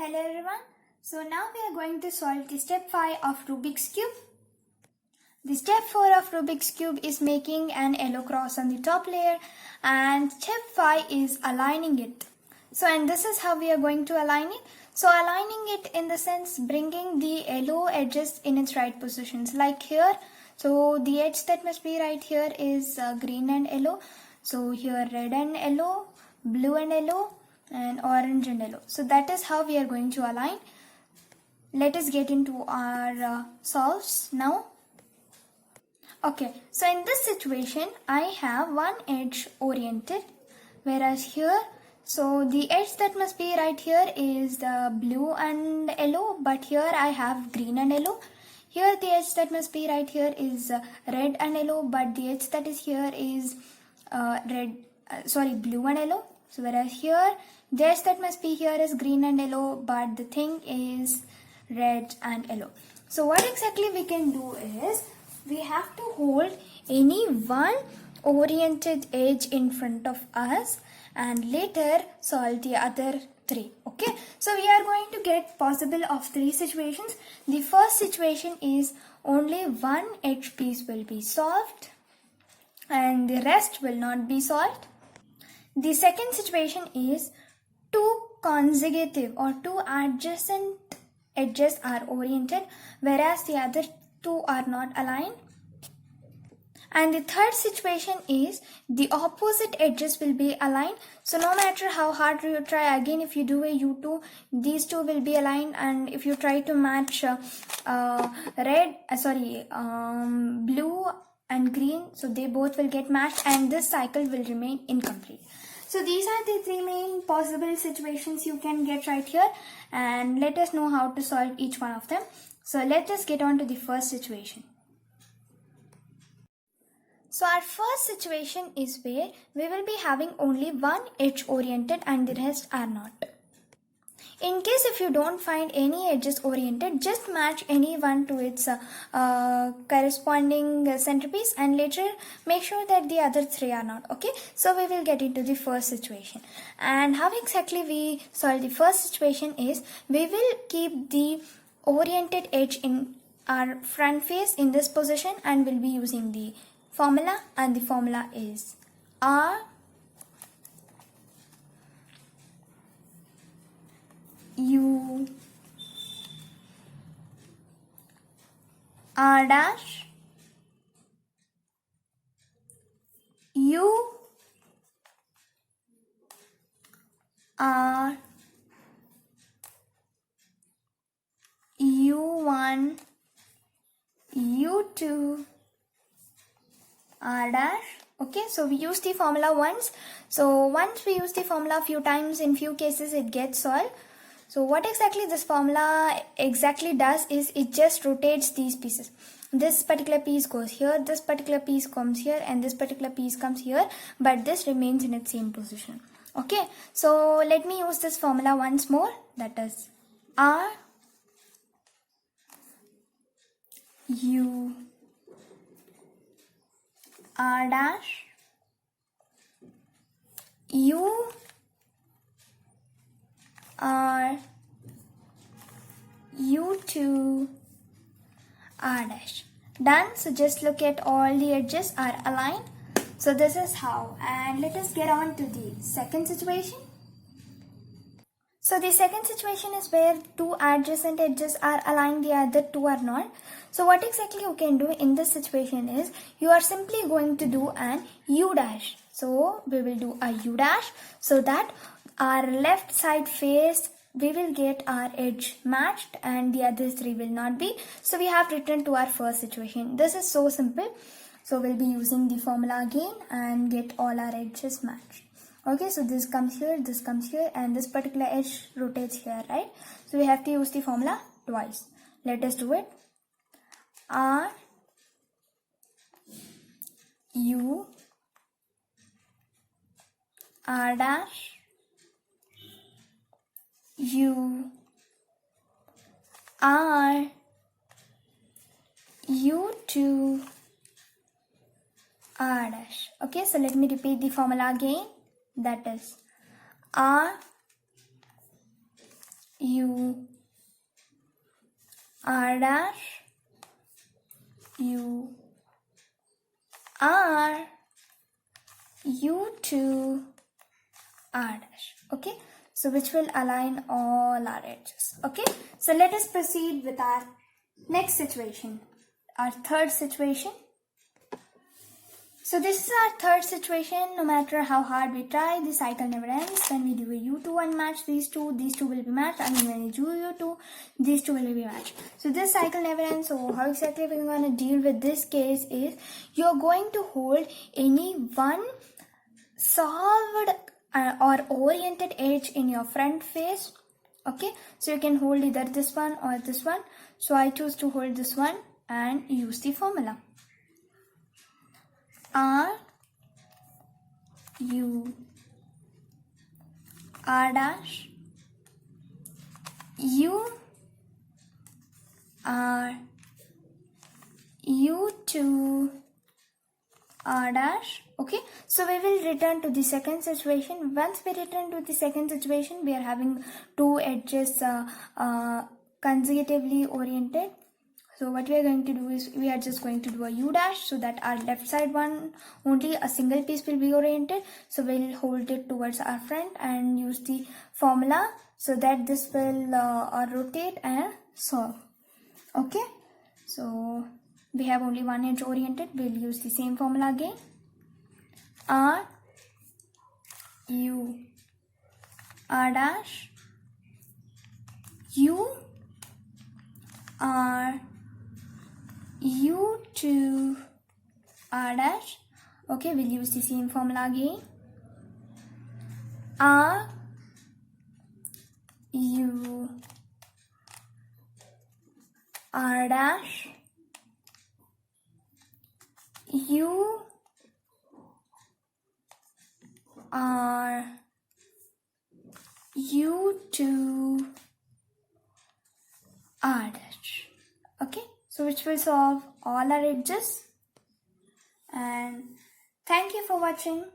Hello everyone. So now we are going to solve the step 5 of Rubik's Cube. The step 4 of Rubik's Cube is making an yellow cross on the top layer, and step 5 is aligning it. And this is how we are going to align it. So aligning it in the sense bringing the yellow edges in its right positions, like here. So the edge that must be right here is green and yellow. So here red and yellow, blue and yellow, and orange and yellow. So that is how we are going to align. Let us get into our solves now. Okay, so in this situation I have one edge oriented, whereas here, so the edge that must be right here is blue and yellow, but here I have green and yellow. Here the edge that must be right here is red and yellow, but the edge that is here is blue and yellow. So whereas here the edge that must be here is green and yellow, but the thing is red and yellow. So what exactly we can do is we have to hold any one oriented edge in front of us and later solve the other three. Okay, so we are going to get possible of three situations. The first situation is only one edge piece will be solved and the rest will not be solved. The second situation is two consecutive or two adjacent edges are oriented, whereas the other two are not aligned. And the third situation is the opposite edges will be aligned. So no matter how hard you try, again if you do a U2, these two will be aligned, and if you try to match blue and green, so they both will get matched and this cycle will remain incomplete. So these are the three main possible situations you can get right here, and let us know how to solve each one of them. So let us get on to the first situation. So our first situation is where we will be having only one edge oriented and the rest are not. In case if you don't find any edges oriented, just match any one to its corresponding centerpiece and later make sure that the other three are not. Okay, so we will get into the first situation. And how exactly we solve the first situation is we will keep the oriented edge in our front face in this position and we'll be using the formula, and the formula is R U R dash U R U1 U2 R dash. Okay, so we use the formula once. So once we use the formula a few times, in few cases it gets solved. So what exactly this formula exactly does is it just rotates these pieces. This particular piece goes here, this particular piece comes here, and this particular piece comes here, but this remains in its same position. Okay, so let me use this formula once more, that is R U R dash U R U2 R dash. Done. So just look at all the edges are aligned. So this is how, and let us get on to the second situation. So the second situation is where two adjacent edges are aligned, the other two are not. So what exactly you can do in this situation is you are simply going to do an U dash. So we will do a U dash so that our left side face we will get our edge matched and the other three will not be. So we have returned to our first situation. This is so simple. So we'll be using the formula again and get all our edges matched. Okay, so this comes here, and this particular edge rotates here, right? So we have to use the formula twice. Let us do it. R U R dash U R U2 R dash. Okay, so let me repeat the formula again. That is R U R dash U R U2 R dash. Okay, so which will align all our edges. Okay, so let us proceed with our next situation, our third situation. So this is our third situation. No matter how hard we try, the cycle never ends. When we do a U2 and match these two will be matched. And when we do U2, these two will be matched. So this cycle never ends. So how exactly we're going to deal with this case is, you're going to hold any one solved or oriented edge in your front face. Okay, so you can hold either this one or this one. So I choose to hold this one and use the formula. R U R dash U R U2 R dash. Okay, so we will return to the second situation. Once we return to the second situation, we are having two edges consecutively oriented. So what we are going to do is, we are just going to do a U dash, so that our left side one only a single piece will be oriented. So we'll hold it towards our front and use the formula so that this will rotate and solve. Okay, so we have only one edge oriented. We'll use the same formula again. R U R dash U R U2 R dash. Okay, we'll use the same formula again. R U R dash U R U2 R dash. Okay, so which will solve all our edges. And thank you for watching.